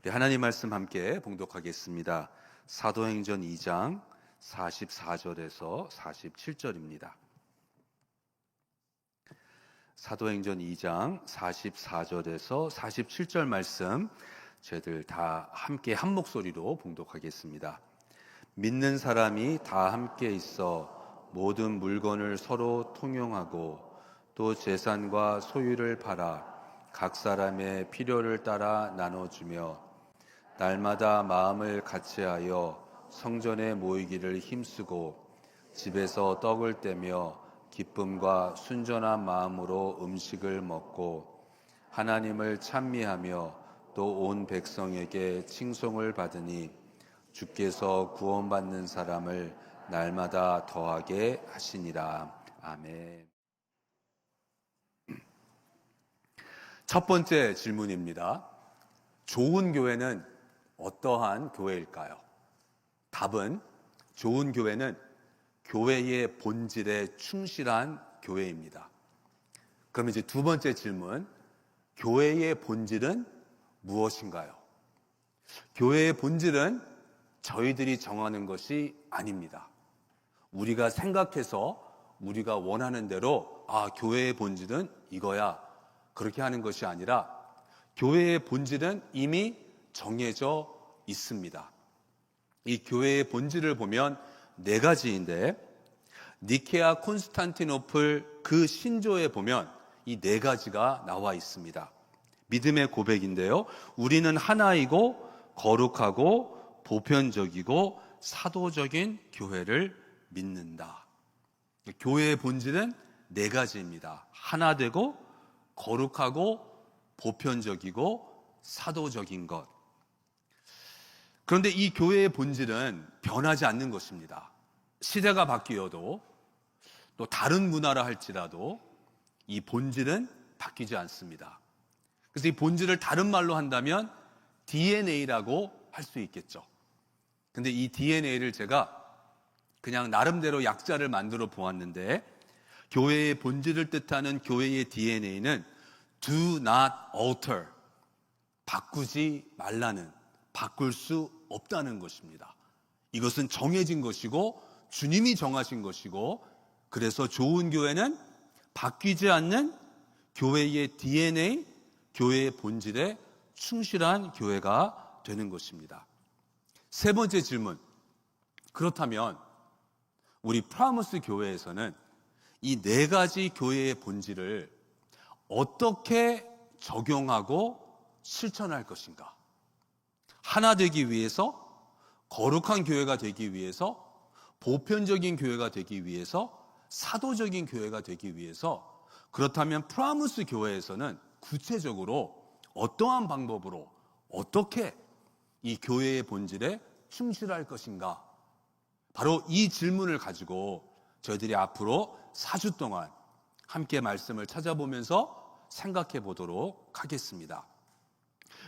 네, 하나님 말씀 함께 봉독하겠습니다. 사도행전 2장 44절에서 47절입니다. 사도행전 2장 44절에서 47절 말씀 저희들 다 함께 한 목소리로 봉독하겠습니다. 믿는 사람이 다 함께 있어 모든 물건을 서로 통용하고 또 재산과 소유를 팔아 각 사람의 필요를 따라 나눠주며 날마다 마음을 같이하여 성전에 모이기를 힘쓰고 집에서 떡을 떼며 기쁨과 순전한 마음으로 음식을 먹고 하나님을 찬미하며 또 온 백성에게 칭송을 받으니 주께서 구원받는 사람을 날마다 더하게 하시니라. 아멘. 첫 번째 질문입니다. 좋은 교회는 어떠한 교회일까요? 답은 좋은 교회는 교회의 본질에 충실한 교회입니다. 그럼 이제 두 번째 질문, 교회의 본질은 무엇인가요? 교회의 본질은 저희들이 정하는 것이 아닙니다. 우리가 생각해서 우리가 원하는 대로 교회의 본질은 이거야 그렇게 하는 것이 아니라 교회의 본질은 이미 정해져 있습니다. 이 교회의 본질을 보면 네 가지인데 니케아 콘스탄티노플 그 신조에 보면 이 네 가지가 나와 있습니다. 믿음의 고백인데요. 우리는 하나이고 거룩하고 보편적이고 사도적인 교회를 믿는다. 교회의 본질은 네 가지입니다. 하나 되고 거룩하고 보편적이고 사도적인 것. 그런데 이 교회의 본질은 변하지 않는 것입니다. 시대가 바뀌어도 또 다른 문화라 할지라도 이 본질은 바뀌지 않습니다. 그래서 이 본질을 다른 말로 한다면 DNA라고 할 수 있겠죠. 근데 이 DNA를 제가 그냥 나름대로 약자를 만들어 보았는데 교회의 본질을 뜻하는 교회의 DNA는 Do not alter, 바꾸지 말라는, 바꿀 수 없다는 것입니다. 이것은 정해진 것이고 주님이 정하신 것이고 그래서 좋은 교회는 바뀌지 않는 교회의 DNA, 교회의 본질에 충실한 교회가 되는 것입니다. 세 번째 질문, 그렇다면 우리 프라모스 교회에서는 이 네 가지 교회의 본질을 어떻게 적용하고 실천할 것인가? 하나 되기 위해서, 거룩한 교회가 되기 위해서, 보편적인 교회가 되기 위해서, 사도적인 교회가 되기 위해서, 그렇다면 프라모스 교회에서는 구체적으로 어떠한 방법으로 어떻게 이 교회의 본질에 충실할 것인가? 바로 이 질문을 가지고 저희들이 앞으로 4주 동안 함께 말씀을 찾아보면서 생각해 보도록 하겠습니다.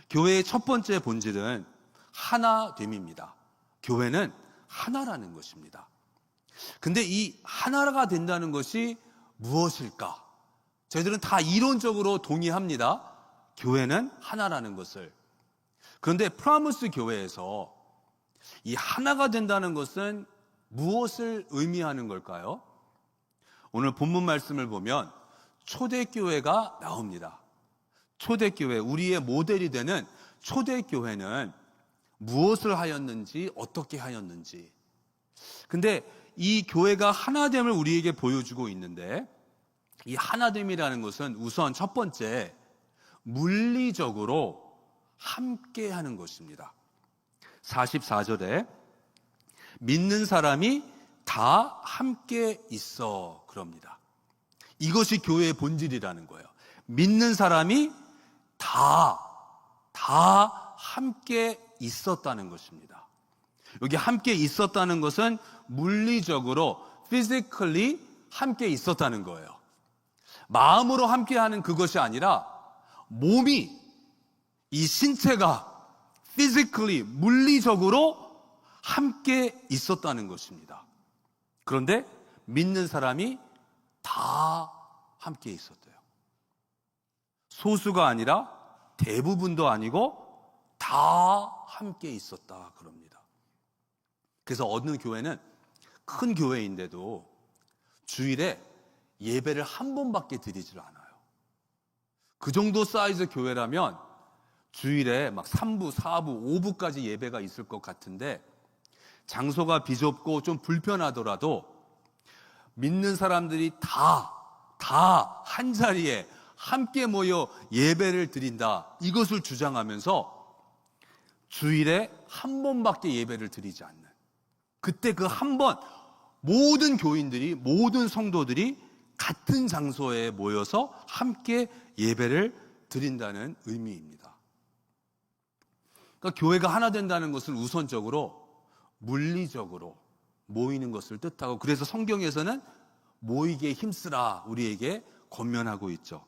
교회의 첫 번째 본질은 하나됨입니다. 교회는 하나라는 것입니다. 근데 이 하나가 된다는 것이 무엇일까? 저희들은 다 이론적으로 동의합니다. 교회는 하나라는 것을. 그런데 프라모스 교회에서 이 하나가 된다는 것은 무엇을 의미하는 걸까요? 오늘 본문 말씀을 보면 초대교회가 나옵니다. 초대교회, 우리의 모델이 되는 초대교회는 무엇을 하였는지, 어떻게 하였는지. 근데 이 교회가 하나됨을 우리에게 보여주고 있는데 이 하나됨이라는 것은 우선 첫 번째, 물리적으로 함께 하는 것입니다. 44절에 믿는 사람이 다 함께 있어 그럽니다. 이것이 교회의 본질이라는 거예요. 믿는 사람이 다 함께 있었다는 것입니다. 여기 함께 있었다는 것은 물리적으로 physically 함께 있었다는 거예요. 마음으로 함께하는 그것이 아니라 몸이, 이 신체가 physically, 물리적으로 함께 있었다는 것입니다. 그런데 믿는 사람이 다 함께 있었대요. 소수가 아니라 대부분도 아니고 다 다 함께 있었다 그럽니다. 그래서 어느 교회는 큰 교회인데도 주일에 예배를 한 번밖에 드리질 않아요. 그 정도 사이즈 교회라면 주일에 막 3부, 4부, 5부까지 예배가 있을 것 같은데 장소가 비좁고 좀 불편하더라도 믿는 사람들이 다 한 자리에 함께 모여 예배를 드린다. 이것을 주장하면서 주일에 한 번밖에 예배를 드리지 않는. 그때 그 한 번 모든 교인들이, 모든 성도들이 같은 장소에 모여서 함께 예배를 드린다는 의미입니다. 그러니까 교회가 하나 된다는 것은 우선적으로 물리적으로 모이는 것을 뜻하고, 그래서 성경에서는 모이게 힘쓰라 우리에게 권면하고 있죠.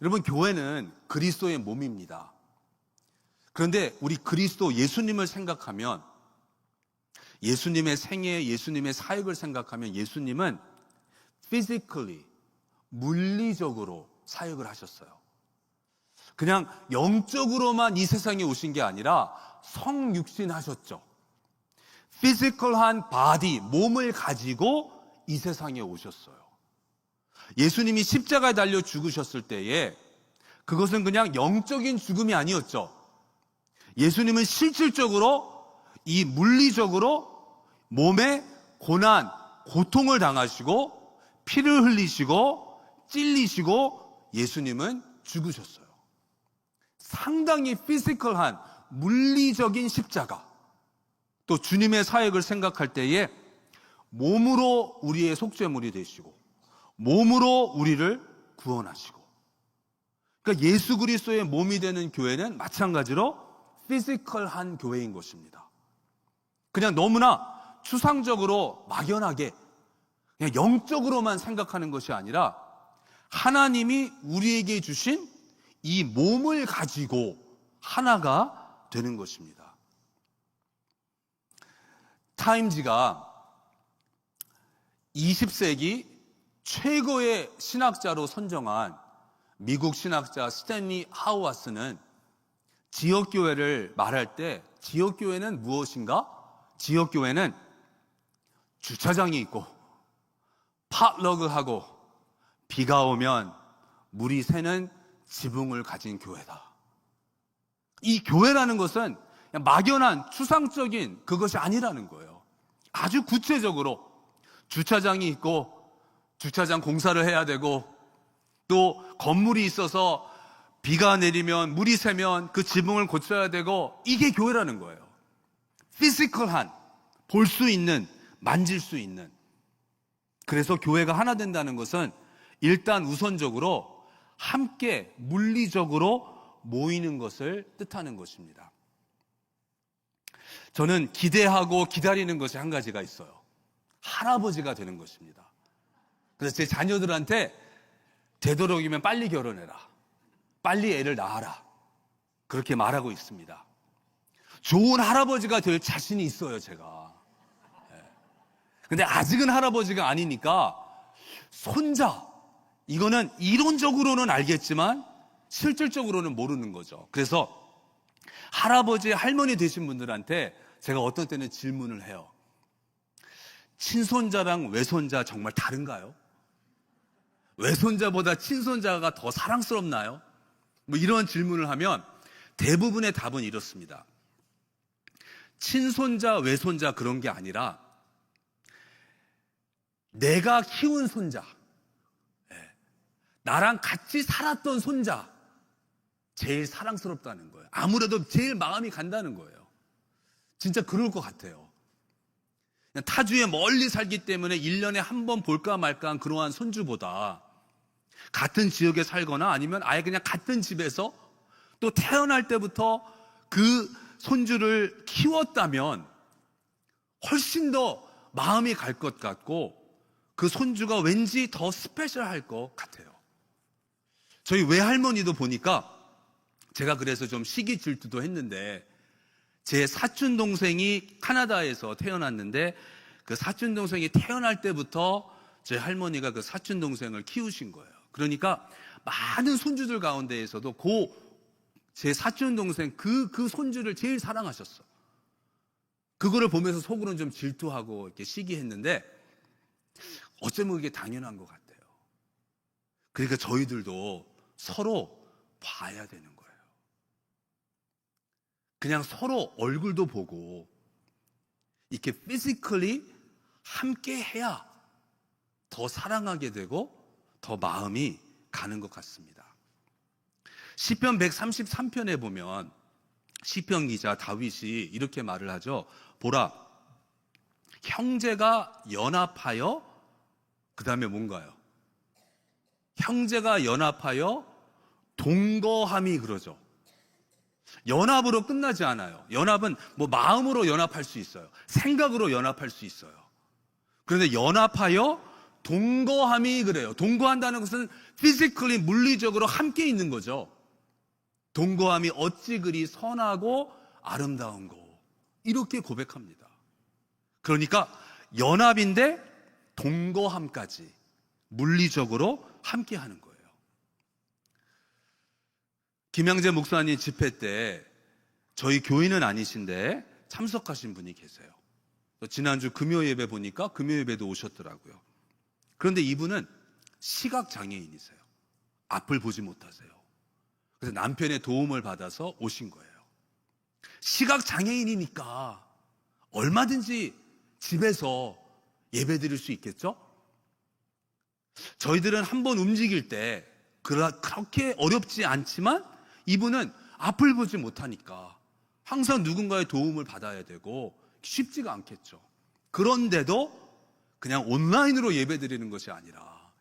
여러분, 교회는 그리스도의 몸입니다. 그런데 우리 그리스도 예수님을 생각하면, 예수님의 생애, 예수님의 사역을 생각하면 예수님은 physically, 물리적으로 사역을 하셨어요. 그냥 영적으로만 이 세상에 오신 게 아니라 성육신 하셨죠. 피지컬한 바디, 몸을 가지고 이 세상에 오셨어요. 예수님이 십자가에 달려 죽으셨을 때에 그것은 그냥 영적인 죽음이 아니었죠. 예수님은 실질적으로 이 물리적으로 몸에 고난, 고통을 당하시고 피를 흘리시고 찔리시고 예수님은 죽으셨어요. 상당히 피지컬한 물리적인 십자가. 또 주님의 사역을 생각할 때에 몸으로 우리의 속죄물이 되시고 몸으로 우리를 구원하시고, 그러니까 예수 그리스도의 몸이 되는 교회는 마찬가지로 피지컬한 교회인 것입니다. 그냥 너무나 추상적으로 막연하게 그냥 영적으로만 생각하는 것이 아니라 하나님이 우리에게 주신 이 몸을 가지고 하나가 되는 것입니다. 타임지가 20세기 최고의 신학자로 선정한 미국 신학자 스탠리 하우아스는 지역교회를 말할 때 지역교회는 무엇인가? 지역교회는 주차장이 있고 팟러그하고 비가 오면 물이 새는 지붕을 가진 교회다. 이 교회라는 것은 그냥 막연한 추상적인 그것이 아니라는 거예요. 아주 구체적으로 주차장이 있고 주차장 공사를 해야 되고 또 건물이 있어서 비가 내리면 물이 새면 그 지붕을 고쳐야 되고, 이게 교회라는 거예요. 피지컬한, 볼 수 있는, 만질 수 있는. 그래서 교회가 하나 된다는 것은 일단 우선적으로 함께 물리적으로 모이는 것을 뜻하는 것입니다. 저는 기대하고 기다리는 것이 한 가지가 있어요. 할아버지가 되는 것입니다. 그래서 제 자녀들한테 되도록이면 빨리 결혼해라, 빨리 애를 낳아라, 그렇게 말하고 있습니다. 좋은 할아버지가 될 자신이 있어요, 제가. 근데 아직은 할아버지가 아니니까 손자, 이거는 이론적으로는 알겠지만 실질적으로는 모르는 거죠. 그래서 할아버지, 할머니 되신 분들한테 제가 어떤 때는 질문을 해요. 친손자랑 외손자 정말 다른가요? 외손자보다 친손자가 더 사랑스럽나요? 뭐 이런 질문을 하면 대부분의 답은 이렇습니다. 친손자, 외손자 그런 게 아니라 내가 키운 손자, 나랑 같이 살았던 손자, 제일 사랑스럽다는 거예요. 아무래도 제일 마음이 간다는 거예요. 진짜 그럴 것 같아요. 타주에 멀리 살기 때문에 1년에 한 번 볼까 말까 한 그러한 손주보다 같은 지역에 살거나 아니면 아예 그냥 같은 집에서 또 태어날 때부터 그 손주를 키웠다면 훨씬 더 마음이 갈 것 같고 그 손주가 왠지 더 스페셜할 것 같아요. 저희 외할머니도 보니까 제가 그래서 좀 시기 질투도 했는데, 제 사촌 동생이 카나다에서 태어났는데 그 사촌 동생이 태어날 때부터 제 할머니가 그 사촌 동생을 키우신 거예요. 그러니까 많은 손주들 가운데에서도 그 제 사촌 동생 그 손주를 제일 사랑하셨어. 그거를 보면서 속으로는 좀 질투하고 이렇게 시기했는데 어쩌면 그게 당연한 것 같아요. 그러니까 저희들도 서로 봐야 되는 거예요. 그냥 서로 얼굴도 보고 이렇게 physically 함께 해야 더 사랑하게 되고 더 마음이 가는 것 같습니다. 시편 133편에 보면 시편 기자 다윗이 이렇게 말을 하죠. 보라, 형제가 연합하여, 그 다음에 뭔가요? 형제가 연합하여 동거함이, 그러죠. 연합으로 끝나지 않아요. 연합은 뭐 마음으로 연합할 수 있어요. 생각으로 연합할 수 있어요. 그런데 연합하여 동거함이, 그래요. 동거한다는 것은 physically, 물리적으로 함께 있는 거죠. 동거함이 어찌 그리 선하고 아름다운 거, 이렇게 고백합니다. 그러니까 연합인데 동거함까지 물리적으로 함께 하는 거예요. 김양재 목사님 집회 때 저희 교인은 아니신데 참석하신 분이 계세요. 지난주 금요 예배 보니까 금요 예배도 오셨더라고요. 그런데 이분은 시각장애인이세요. 앞을 보지 못하세요. 그래서 남편의 도움을 받아서 오신 거예요. 시각장애인이니까 얼마든지 집에서 예배 드릴 수 있겠죠? 저희들은 한번 움직일 때 그렇게 어렵지 않지만 이분은 앞을 보지 못하니까 항상 누군가의 도움을 받아야 되고 쉽지가 않겠죠. 그런데도 그냥 온라인으로 예배 드리는 것이 아니라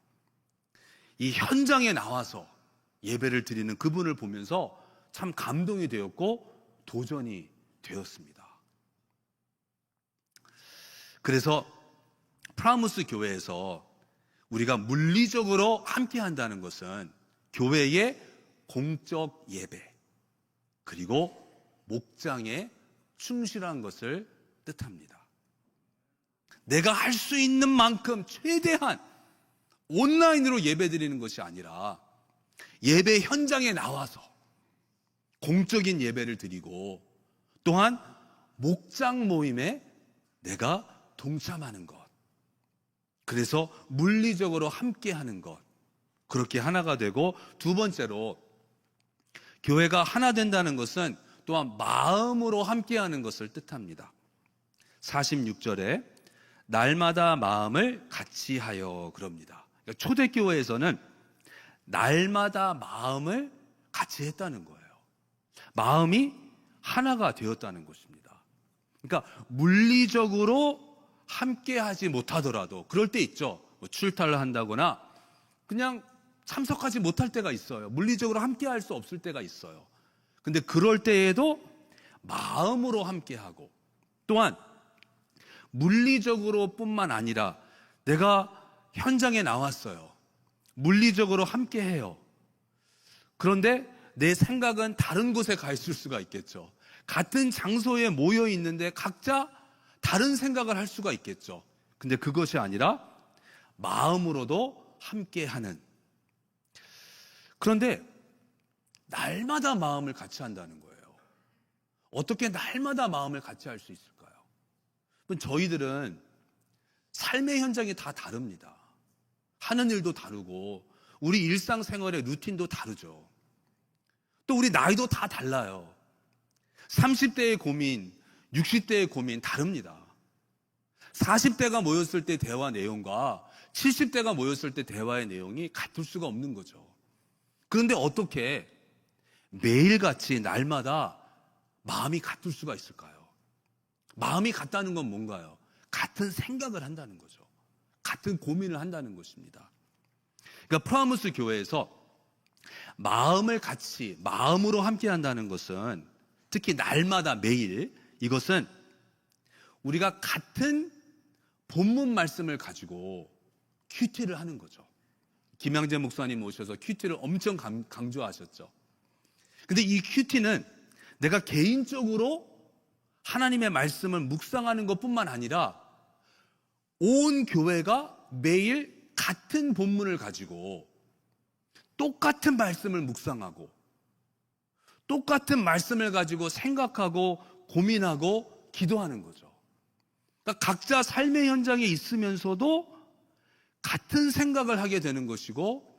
이 현장에 나와서 예배를 드리는 그분을 보면서 참 감동이 되었고 도전이 되었습니다. 그래서 프라무스 교회에서 우리가 물리적으로 함께 한다는 것은 교회의 공적 예배 그리고 목장에 충실한 것을 뜻합니다. 내가 할 수 있는 만큼 최대한 온라인으로 예배 드리는 것이 아니라 예배 현장에 나와서 공적인 예배를 드리고 또한 목장 모임에 내가 동참하는 것, 그래서 물리적으로 함께 하는 것, 그렇게 하나가 되고, 두 번째로 교회가 하나 된다는 것은 또한 마음으로 함께 하는 것을 뜻합니다. 46절에 날마다 마음을 같이 하여 그럽니다. 그러니까 초대교회에서는 날마다 마음을 같이 했다는 거예요. 마음이 하나가 되었다는 것입니다. 그러니까 물리적으로 함께 하지 못하더라도 그럴 때 있죠. 뭐 출타를 한다거나 그냥 참석하지 못할 때가 있어요. 물리적으로 함께 할 수 없을 때가 있어요. 근데 그럴 때에도 마음으로 함께 하고, 또한 물리적으로 뿐만 아니라 내가 현장에 나왔어요. 물리적으로 함께 해요. 그런데 내 생각은 다른 곳에 가 있을 수가 있겠죠. 같은 장소에 모여 있는데 각자 다른 생각을 할 수가 있겠죠. 근데 그것이 아니라 마음으로도 함께 하는. 그런데 날마다 마음을 같이 한다는 거예요. 어떻게 날마다 마음을 같이 할 수 있을까요? 저희들은 삶의 현장이 다 다릅니다. 하는 일도 다르고 우리 일상생활의 루틴도 다르죠. 또 우리 나이도 다 달라요. 30대의 고민, 60대의 고민 다릅니다. 40대가 모였을 때 대화 내용과 70대가 모였을 때 대화의 내용이 같을 수가 없는 거죠. 그런데 어떻게 매일같이 날마다 마음이 같을 수가 있을까요? 마음이 같다는 건 뭔가요? 같은 생각을 한다는 거죠. 같은 고민을 한다는 것입니다. 그러니까 프라무스 교회에서 마음을 같이, 마음으로 함께 한다는 것은 특히 날마다 매일, 이것은 우리가 같은 본문 말씀을 가지고 큐티를 하는 거죠. 김양재 목사님 오셔서 큐티를 엄청 강조하셨죠. 근데 이 큐티는 내가 개인적으로 하나님의 말씀을 묵상하는 것뿐만 아니라 온 교회가 매일 같은 본문을 가지고 똑같은 말씀을 묵상하고 똑같은 말씀을 가지고 생각하고 고민하고 기도하는 거죠. 그러니까 각자 삶의 현장에 있으면서도 같은 생각을 하게 되는 것이고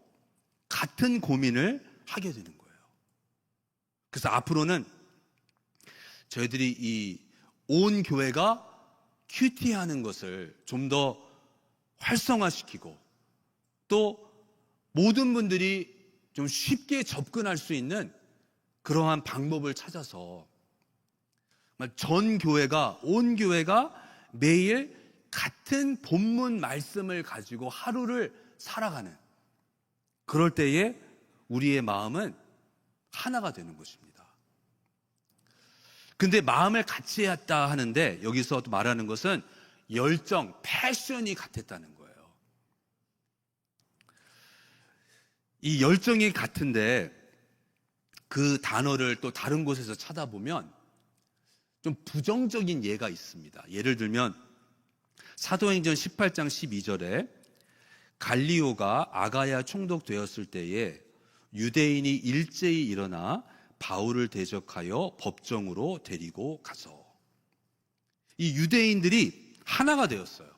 같은 고민을 하게 되는 거예요. 그래서 앞으로는 저희들이 이 온 교회가 큐티하는 것을 좀 더 활성화시키고 또 모든 분들이 좀 쉽게 접근할 수 있는 그러한 방법을 찾아서 전 교회가, 온 교회가 매일 같은 본문 말씀을 가지고 하루를 살아가는, 그럴 때에 우리의 마음은 하나가 되는 것입니다. 근데 마음을 같이 했다 하는데 여기서 또 말하는 것은 열정, 패션이 같았다는 거예요. 이 열정이 같은데 그 단어를 또 다른 곳에서 찾아보면 좀 부정적인 예가 있습니다. 예를 들면 사도행전 18장 12절에 갈리오가 아가야 총독되었을 때에 유대인이 일제히 일어나 바울을 대적하여 법정으로 데리고 가서, 이 유대인들이 하나가 되었어요.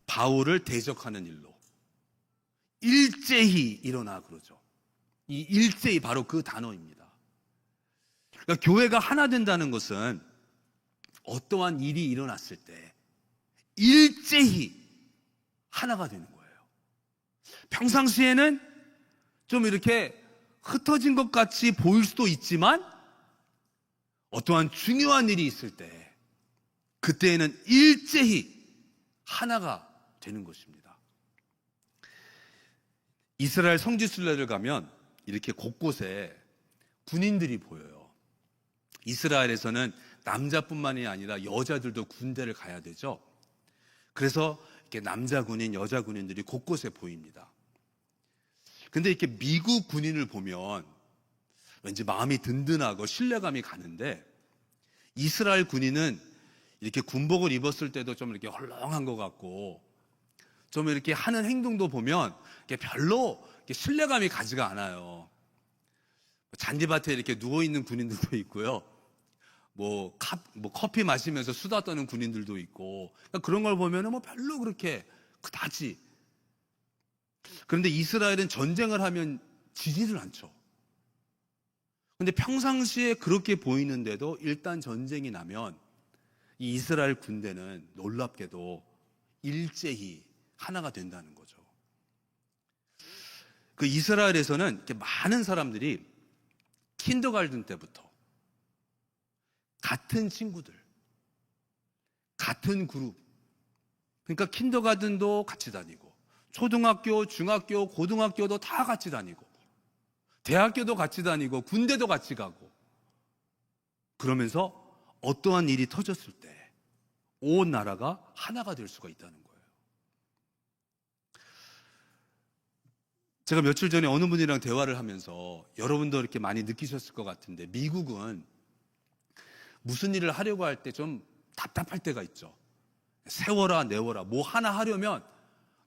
바울을 대적하는 일로 일제히 일어나 그러죠. 이 일제히 바로 그 단어입니다. 그러니까 교회가 하나 된다는 것은 어떠한 일이 일어났을 때 일제히 하나가 되는 거예요. 평상시에는 좀 이렇게 흩어진 것 같이 보일 수도 있지만 어떠한 중요한 일이 있을 때 그때에는 일제히 하나가 되는 것입니다. 이스라엘 성지순례를 가면 이렇게 곳곳에 군인들이 보여요. 이스라엘에서는 남자뿐만이 아니라 여자들도 군대를 가야 되죠. 그래서 이렇게 남자 군인, 여자 군인들이 곳곳에 보입니다. 근데 이렇게 미국 군인을 보면 왠지 마음이 든든하고 신뢰감이 가는데, 이스라엘 군인은 이렇게 군복을 입었을 때도 좀 이렇게 헐렁한 것 같고 좀 이렇게 하는 행동도 보면 별로 이렇게 신뢰감이 가지가 않아요. 잔디밭에 이렇게 누워있는 군인들도 있고요. 뭐 커피 마시면서 수다 떠는 군인들도 있고, 그러니까 그런 걸 보면은 별로 그렇게 그다지. 그런데 이스라엘은 전쟁을 하면 지지를 않죠. 근데 평상시에 그렇게 보이는데도 일단 전쟁이 나면 이 이스라엘 군대는 놀랍게도 일제히 하나가 된다는 거죠. 그 이스라엘에서는 이렇게 많은 사람들이 킨더가든 때부터 같은 친구들, 같은 그룹, 그러니까 킨더가든도 같이 다니고 초등학교, 중학교, 고등학교도 다 같이 다니고 대학교도 같이 다니고 군대도 같이 가고, 그러면서 어떠한 일이 터졌을 때 온 나라가 하나가 될 수가 있다는 거예요. 제가 며칠 전에 어느 분이랑 대화를 하면서 여러분도 이렇게 많이 느끼셨을 것 같은데, 미국은 무슨 일을 하려고 할 때 좀 답답할 때가 있죠. 세워라 내워라 뭐 하나 하려면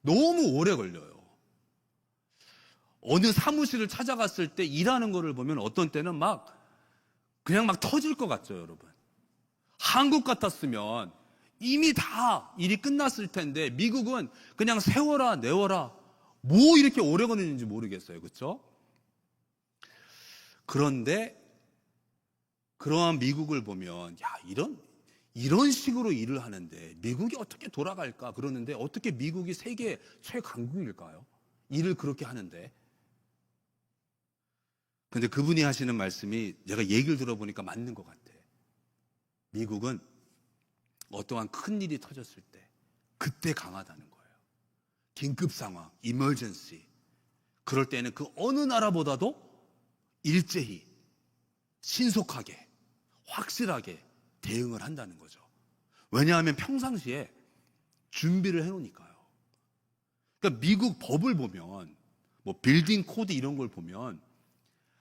너무 오래 걸려요. 어느 사무실을 찾아갔을 때 일하는 거를 보면 어떤 때는 그냥 터질 것 같죠, 여러분. 한국 같았으면 이미 다 일이 끝났을 텐데 미국은 그냥 세워라 내워라 뭐 이렇게 오래 걸리는지 모르겠어요. 그렇죠? 그런데 그러한 미국을 보면 이런 식으로 일을 하는데 미국이 어떻게 돌아갈까 그러는데, 어떻게 미국이 세계 최강국일까요? 일을 그렇게 하는데. 근데 그분이 하시는 말씀이 제가 얘기를 들어보니까 맞는 것 같아. 미국은 어떠한 큰 일이 터졌을 때 그때 강하다는 거예요. 긴급 상황, emergency. 그럴 때는 그 어느 나라보다도 일제히 신속하게 확실하게 대응을 한다는 거죠. 왜냐하면 평상시에 준비를 해놓으니까요. 그러니까 미국 법을 보면 빌딩 코드 이런 걸 보면,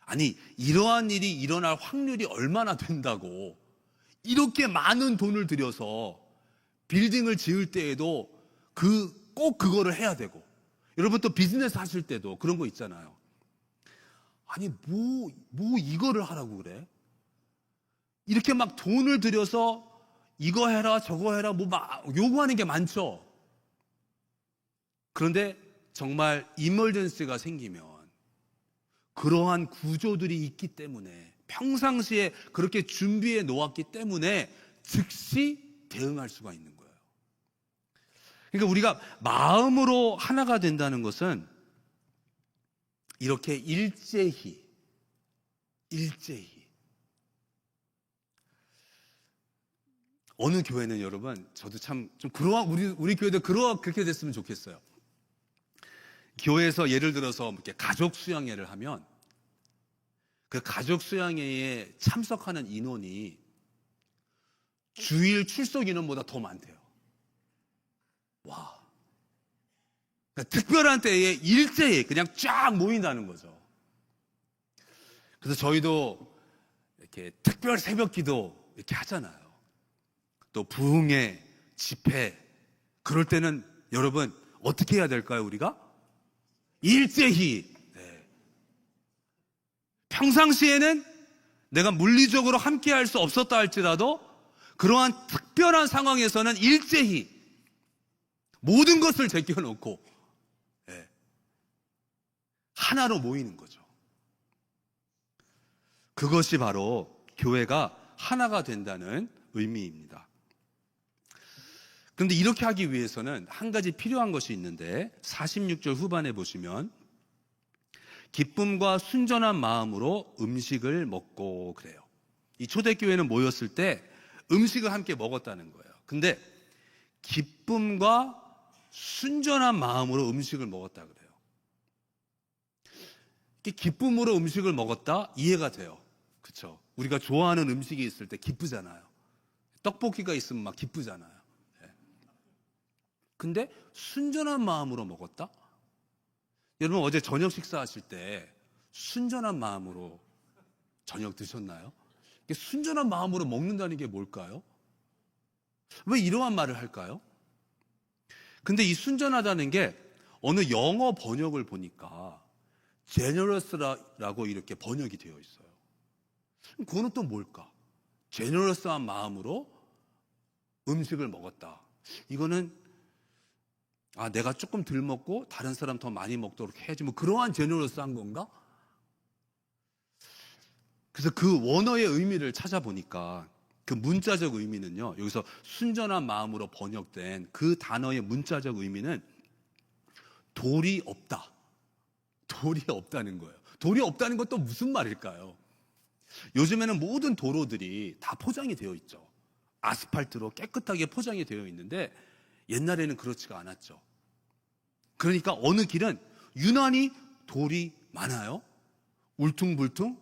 아니 이러한 일이 일어날 확률이 얼마나 된다고 이렇게 많은 돈을 들여서 빌딩을 지을 때에도 꼭 그거를 해야 되고, 여러분 또 비즈니스 하실 때도 그런 거 있잖아요. 아니 뭐 이거를 하라고 그래? 이렇게 막 돈을 들여서 이거 해라 저거 해라 뭐 막 요구하는 게 많죠. 그런데 정말 이멀전시가 생기면 그러한 구조들이 있기 때문에 평상시에 그렇게 준비해 놓았기 때문에 즉시 대응할 수가 있는 거예요. 그러니까 우리가 마음으로 하나가 된다는 것은 이렇게 일제히 어느 교회는 여러분 저도 참 좀 우리 교회도 그렇게 됐으면 좋겠어요. 교회에서 예를 들어서 이렇게 가족 수양회를 하면 그 가족 수양회에 참석하는 인원이 주일 출석 인원보다 더 많대요. 와. 그러니까 특별한 때에 일제히 그냥 쫙 모인다는 거죠. 그래서 저희도 이렇게 특별 새벽 기도 이렇게 하잖아요. 또 부흥회, 집회, 그럴 때는 여러분 어떻게 해야 될까요, 우리가? 일제히. 네. 평상시에는 내가 물리적으로 함께 할 수 없었다 할지라도 그러한 특별한 상황에서는 일제히 모든 것을 제껴놓고 네. 하나로 모이는 거죠. 그것이 바로 교회가 하나가 된다는 의미입니다. 그런데 이렇게 하기 위해서는 한 가지 필요한 것이 있는데 46절 후반에 보시면 기쁨과 순전한 마음으로 음식을 먹고 그래요. 이 초대교회는 모였을 때 음식을 함께 먹었다는 거예요. 근데 기쁨과 순전한 마음으로 음식을 먹었다 그래요. 기쁨으로 음식을 먹었다 이해가 돼요. 그렇죠? 우리가 좋아하는 음식이 있을 때 기쁘잖아요. 떡볶이가 있으면 막 기쁘잖아요. 근데 순전한 마음으로 먹었다? 여러분 어제 저녁 식사하실 때 순전한 마음으로 저녁 드셨나요? 순전한 마음으로 먹는다는 게 뭘까요? 왜 이러한 말을 할까요? 근데 이 순전하다는 게 어느 영어 번역을 보니까 generous라고 이렇게 번역이 되어 있어요. 그거는 또 뭘까? generous한 마음으로 음식을 먹었다. 이거는 내가 조금 덜 먹고 다른 사람 더 많이 먹도록 해야지 뭐 그러한 제너러스한 건가? 그래서 그 원어의 의미를 찾아보니까 그 문자적 의미는요, 여기서 순전한 마음으로 번역된 그 단어의 문자적 의미는 돌이 없다. 돌이 없다는 거예요. 돌이 없다는 건 또 무슨 말일까요? 요즘에는 모든 도로들이 다 포장이 되어 있죠. 아스팔트로 깨끗하게 포장이 되어 있는데 옛날에는 그렇지가 않았죠. 그러니까 어느 길은 유난히 돌이 많아요. 울퉁불퉁.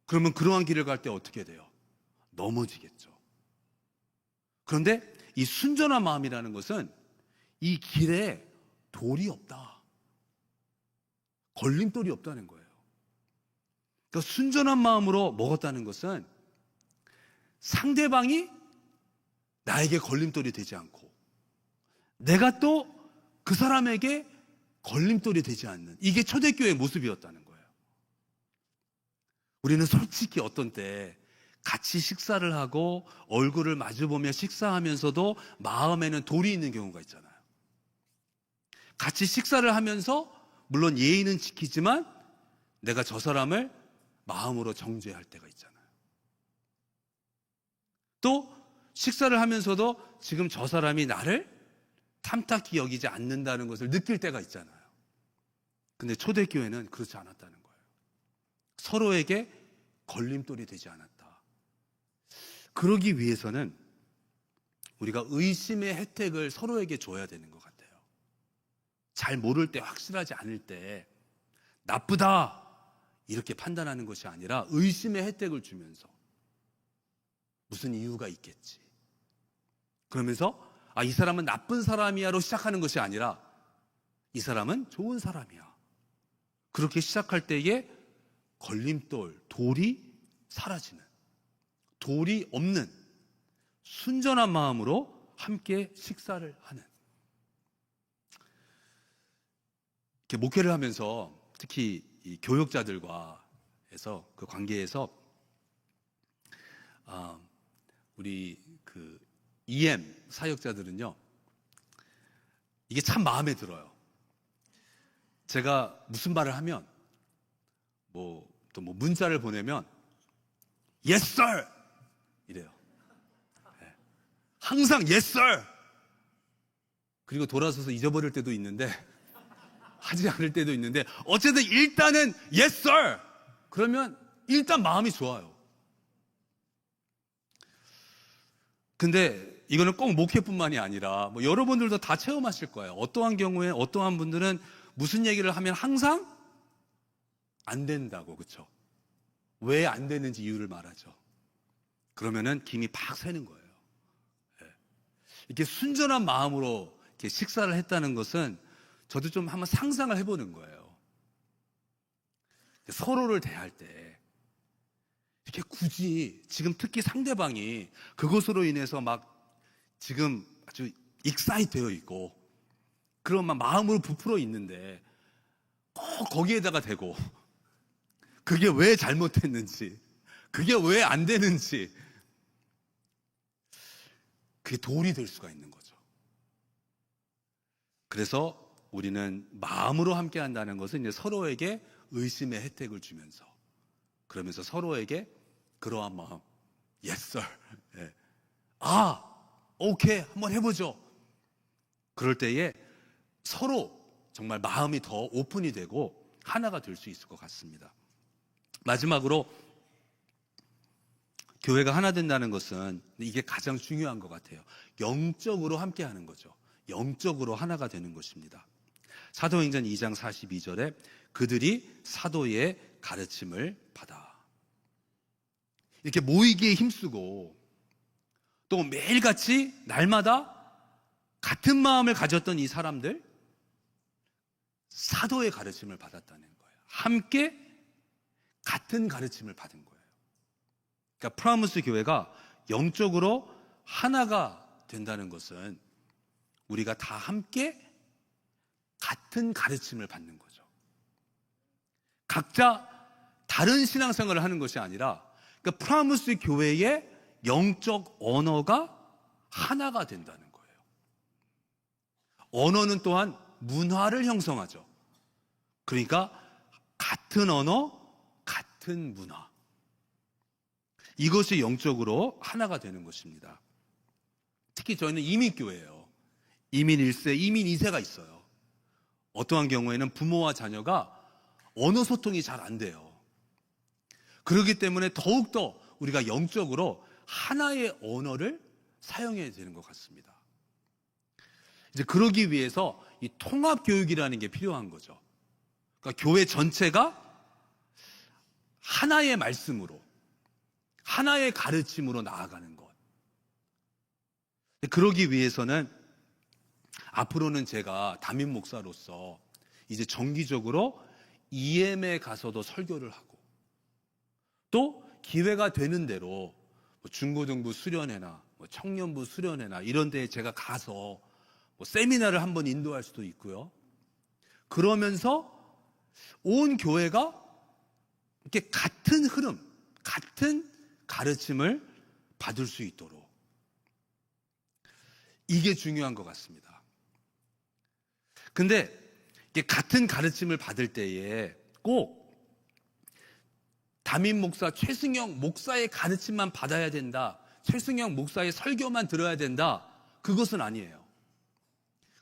그러면 그러한 길을 갈 때 어떻게 돼요? 넘어지겠죠. 그런데 이 순전한 마음이라는 것은 이 길에 돌이 없다. 걸림돌이 없다는 거예요. 그러니까 순전한 마음으로 먹었다는 것은 상대방이 나에게 걸림돌이 되지 않고 내가 또 그 사람에게 걸림돌이 되지 않는, 이게 초대교회의 모습이었다는 거예요. 우리는 솔직히 어떤 때 같이 식사를 하고 얼굴을 마주보며 식사하면서도 마음에는 돌이 있는 경우가 있잖아요. 같이 식사를 하면서 물론 예의는 지키지만 내가 저 사람을 마음으로 정죄할 때가 있잖아요. 또 식사를 하면서도 지금 저 사람이 나를 탐탁히 여기지 않는다는 것을 느낄 때가 있잖아요. 근데 초대교회는 그렇지 않았다는 거예요. 서로에게 걸림돌이 되지 않았다. 그러기 위해서는 우리가 의심의 혜택을 서로에게 줘야 되는 것 같아요. 잘 모를 때, 확실하지 않을 때 나쁘다 이렇게 판단하는 것이 아니라 의심의 혜택을 주면서 무슨 이유가 있겠지. 그러면서 이 사람은 나쁜 사람이야로 시작하는 것이 아니라 이 사람은 좋은 사람이야. 그렇게 시작할 때에 걸림돌, 돌이 사라지는, 돌이 없는 순전한 마음으로 함께 식사를 하는. 이렇게 목회를 하면서 특히 이 교역자들과 그 관계에서 우리 그 EM 사역자들은요, 이게 참 마음에 들어요. 제가 무슨 말을 하면 또 문자를 보내면 Yes sir 이래요. 네. 항상 Yes sir. 그리고 돌아서서 잊어버릴 때도 있는데, 하지 않을 때도 있는데, 어쨌든 일단은 Yes sir. 그러면 일단 마음이 좋아요. 근데 이거는 꼭 목회뿐만이 아니라 여러분들도 다 체험하실 거예요. 어떠한 경우에 어떠한 분들은 무슨 얘기를 하면 항상 안 된다고, 그렇죠? 왜 안 되는지 이유를 말하죠. 그러면은 김이 팍 새는 거예요. 이렇게 순전한 마음으로 이렇게 식사를 했다는 것은 저도 좀 한번 상상을 해보는 거예요. 서로를 대할 때 이렇게 굳이 지금 특히 상대방이 그것으로 인해서 막 지금 아주 익사이트 되어 있고 그런 막 마음으로 부풀어 있는데 꼭 거기에다가 대고 그게 왜 잘못했는지, 그게 왜 안 되는지, 그게 돌이 될 수가 있는 거죠. 그래서 우리는 마음으로 함께 한다는 것은 이제 서로에게 의심의 혜택을 주면서, 그러면서 서로에게 그러한 마음, yes sir, 예. 오케이, 한번 해보죠. 그럴 때에 서로 정말 마음이 더 오픈이 되고 하나가 될 수 있을 것 같습니다. 마지막으로 교회가 하나 된다는 것은 이게 가장 중요한 것 같아요. 영적으로 함께 하는 거죠. 영적으로 하나가 되는 것입니다. 사도행전 2장 42절에 그들이 사도의 가르침을 받아. 이렇게 모이기에 힘쓰고 또 매일같이 날마다 같은 마음을 가졌던 이 사람들, 사도의 가르침을 받았다는 거예요. 함께 같은 가르침을 받은 거예요. 그러니까 프라무스 교회가 영적으로 하나가 된다는 것은 우리가 다 함께 같은 가르침을 받는 거죠. 각자 다른 신앙생활을 하는 것이 아니라, 그러니까 프라무스 교회의 영적 언어가 하나가 된다는 거예요. 언어는 또한 문화를 형성하죠. 그러니까 같은 언어, 같은 문화. 이것이 영적으로 하나가 되는 것입니다. 특히 저희는 이민교회예요. 이민 1세, 이민 2세가 있어요. 어떠한 경우에는 부모와 자녀가 언어 소통이 잘 안 돼요. 그렇기 때문에 더욱더 우리가 영적으로 하나의 언어를 사용해야 되는 것 같습니다. 이제 그러기 위해서 이 통합교육이라는 게 필요한 거죠. 그러니까 교회 전체가 하나의 말씀으로, 하나의 가르침으로 나아가는 것. 그러기 위해서는 앞으로는 제가 담임 목사로서 이제 정기적으로 EM에 가서도 설교를 하고, 또 기회가 되는 대로 중고등부 수련회나 청년부 수련회나 이런 데에 제가 가서 세미나를 한번 인도할 수도 있고요. 그러면서 온 교회가 이렇게 같은 흐름, 같은 가르침을 받을 수 있도록, 이게 중요한 것 같습니다. 근데 이게 같은 가르침을 받을 때에 꼭 담임 목사 최승영 목사의 가르침만 받아야 된다, 최승영 목사의 설교만 들어야 된다, 그것은 아니에요.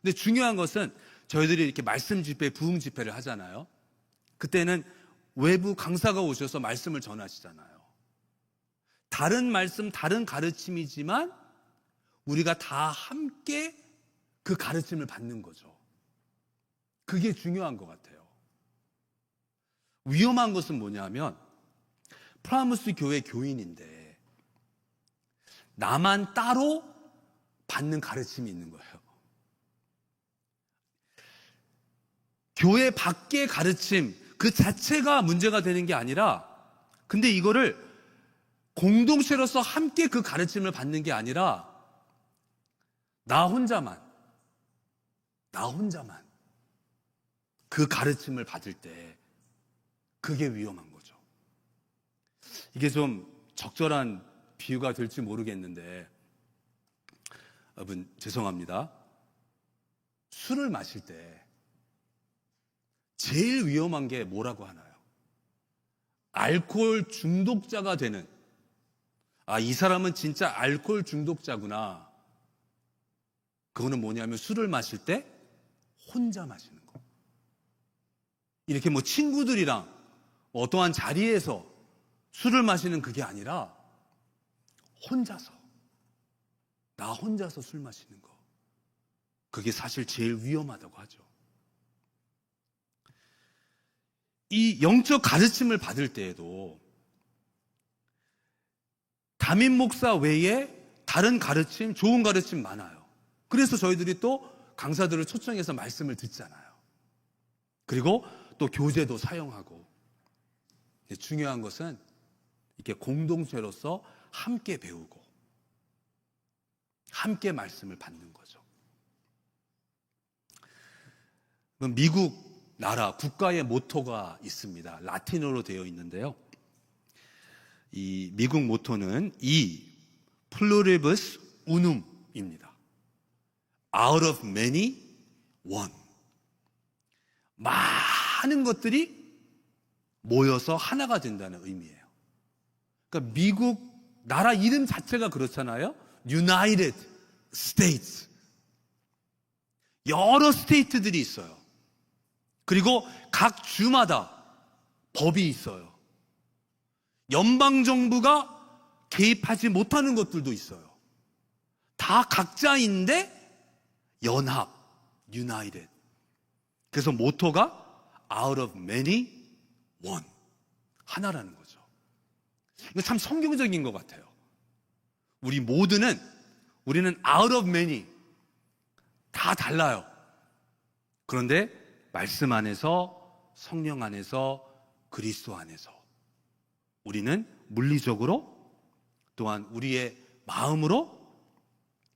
근데 중요한 것은 저희들이 이렇게 말씀 집회, 부흥 집회를 하잖아요. 그때는 외부 강사가 오셔서 말씀을 전하시잖아요. 다른 말씀, 다른 가르침이지만 우리가 다 함께 그 가르침을 받는 거죠. 그게 중요한 것 같아요. 위험한 것은 뭐냐면 프라무스 교회 교인인데 나만 따로 받는 가르침이 있는 거예요. 교회 밖의 가르침 그 자체가 문제가 되는 게 아니라, 근데 이거를 공동체로서 함께 그 가르침을 받는 게 아니라 나 혼자만 그 가르침을 받을 때 그게 위험한 거죠. 이게 좀 적절한 비유가 될지 모르겠는데, 여러분 죄송합니다. 술을 마실 때 제일 위험한 게 뭐라고 하나요? 알코올 중독자가 되는, 이 사람은 진짜 알코올 중독자구나. 그거는 뭐냐면 술을 마실 때 혼자 마시는 거. 이렇게 뭐 친구들이랑 어떠한 자리에서 술을 마시는 그게 아니라 혼자서, 나 혼자서 술 마시는 거. 그게 사실 제일 위험하다고 하죠. 이 영적 가르침을 받을 때에도 담임 목사 외에 다른 가르침, 좋은 가르침 많아요. 그래서 저희들이 또 강사들을 초청해서 말씀을 듣잖아요. 그리고 또 교재도 사용하고. 중요한 것은 이렇게 공동체로서 함께 배우고 함께 말씀을 받는 거죠. 미국 나라 국가의 모토가 있습니다. 라틴어로 되어 있는데요. 이 미국 모토는 pluribus unum입니다. Out of many, one. 많은 것들이 모여서 하나가 된다는 의미예요. 그러니까 미국 나라 이름 자체가 그렇잖아요. United States. 여러 스테이트들이 있어요. 그리고 각 주마다 법이 있어요. 연방정부가 개입하지 못하는 것들도 있어요. 다 각자인데 연합, United. 그래서 모토가 Out of many, one. 하나라는 거죠. 이거 참 성경적인 것 같아요. 우리는 out of many. 다 달라요. 그런데 말씀 안에서, 성령 안에서, 그리스도 안에서 우리는 물리적으로, 또한 우리의 마음으로,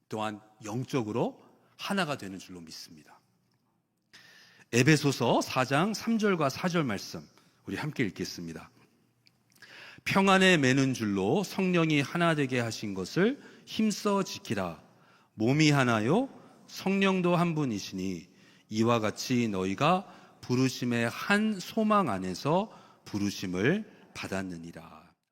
또한 영적으로 하나가 되는 줄로 믿습니다. 에베소서 4장 3절과 4절 말씀 우리 함께 읽겠습니다. 평안에 매는 줄로 성령이 하나 되게 하신 것을 힘써 지키라. 몸이 하나요 성령도 한 분이시니 이와 같이 너희가 부르심의 한 소망 안에서 부르심을 받았느니라.